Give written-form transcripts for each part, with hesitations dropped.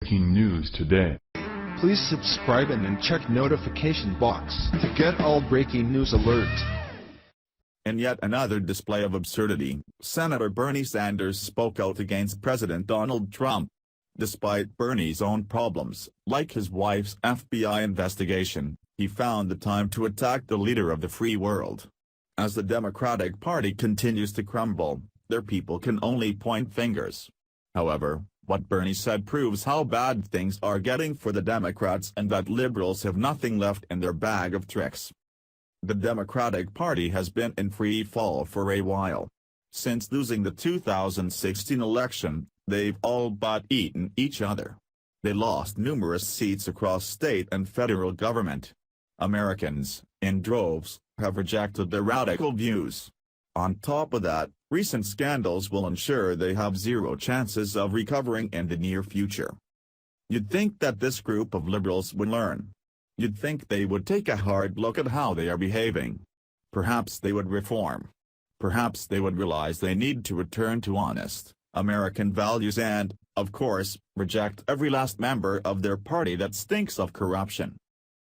Breaking news today. Please subscribe and then check notification box to get all breaking news alerts. In yet another display of absurdity, Senator Bernie Sanders spoke out against President Donald Trump. Despite Bernie's own problems, like his wife's FBI investigation, he found the time to attack the leader of the free world. As the Democratic Party continues to crumble, their people can only point fingers. However, what Bernie said proves how bad things are getting for the Democrats and that liberals have nothing left in their bag of tricks. The Democratic Party has been in free fall for a while. Since losing the 2016 election, they've all but eaten each other. They lost numerous seats across state and federal government. Americans, in droves, have rejected their radical views. On top of that, recent scandals will ensure they have zero chances of recovering in the near future. You'd think that this group of liberals would learn. You'd think they would take a hard look at how they are behaving. Perhaps they would reform. Perhaps they would realize they need to return to honest American values and, of course, reject every last member of their party that stinks of corruption.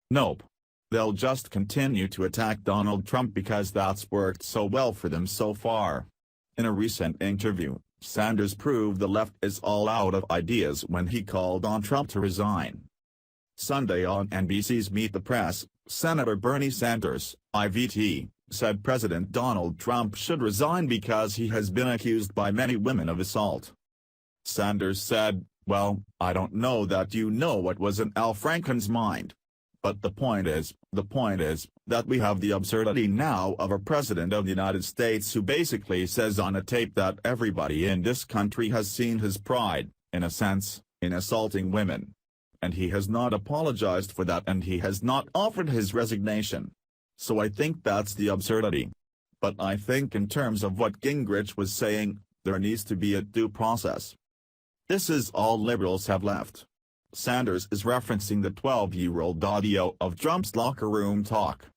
Nope. They'll just continue to attack Donald Trump because that's worked so well for them so far. In a recent interview, Sanders proved the left is all out of ideas when he called on Trump to resign. Sunday on NBC's Meet the Press, Senator Bernie Sanders, IVT, said President Donald Trump should resign because he has been accused by many women of assault. Sanders said, "Well, I don't know that you know what was in Al Franken's mind. But the point is that we have the absurdity now of a president of the United States who basically says on a tape that everybody in this country has seen his pride, in a sense, in assaulting women. And he has not apologized for that and he has not offered his resignation. So I think that's the absurdity. But I think in terms of what Gingrich was saying, there needs to be a due process. This is all liberals have left." Sanders is referencing the 12-year-old audio of Trump's locker room talk.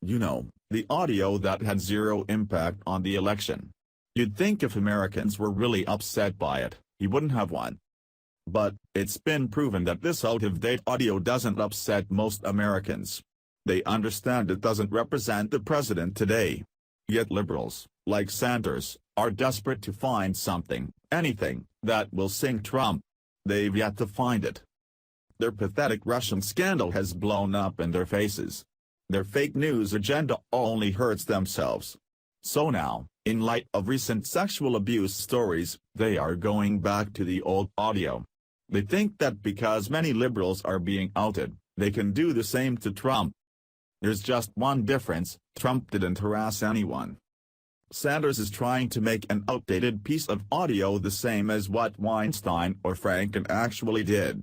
You know, the audio that had zero impact on the election. You'd think if Americans were really upset by it, he wouldn't have won. But, it's been proven that this out-of-date audio doesn't upset most Americans. They understand it doesn't represent the president today. Yet liberals, like Sanders, are desperate to find something, anything, that will sink Trump. They've yet to find it. Their pathetic Russian scandal has blown up in their faces. Their fake news agenda only hurts themselves. So now, in light of recent sexual abuse stories, they are going back to the old audio. They think that because many liberals are being outed, they can do the same to Trump. There's just one difference: Trump didn't harass anyone. Sanders is trying to make an outdated piece of audio the same as what Weinstein or Franken actually did.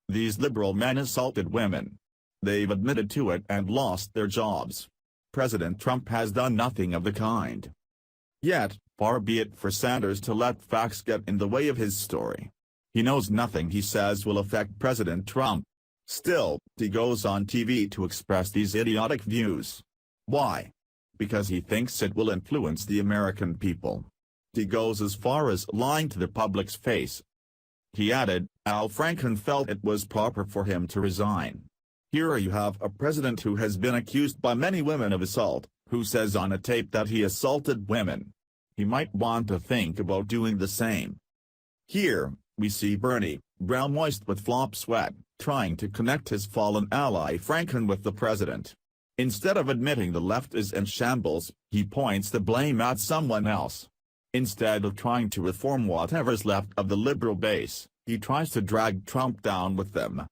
These liberal men assaulted women. They've admitted to it and lost their jobs. President Trump has done nothing of the kind. Yet, far be it for Sanders to let facts get in the way of his story. He knows nothing he says will affect President Trump. Still, he goes on TV to express these idiotic views. Why? Because he thinks it will influence the American people. He goes as far as lying to the public's face. He added, Al Franken felt it was proper for him to resign. Here you have a president who has been accused by many women of assault, who says on a tape that he assaulted women. He might want to think about doing the same. Here, we see Bernie, brow moist with flop sweat, trying to connect his fallen ally Franken with the president. Instead of admitting the left is in shambles, he points the blame at someone else. Instead of trying to reform whatever's left of the liberal base, he tries to drag Trump down with them.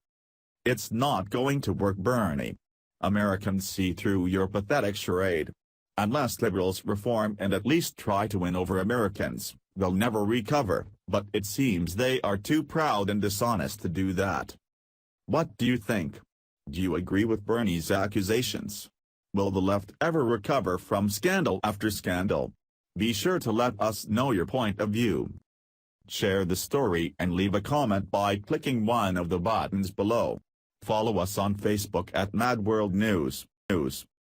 It's not going to work, Bernie. Americans see through your pathetic charade. Unless liberals reform and at least try to win over Americans, they'll never recover, but it seems they are too proud and dishonest to do that. What do you think? Do you agree with Bernie's accusations? Will the left ever recover from scandal after scandal? Be sure to let us know your point of view. Share the story and leave a comment by clicking one of the buttons below. Follow us on Facebook at Mad World News.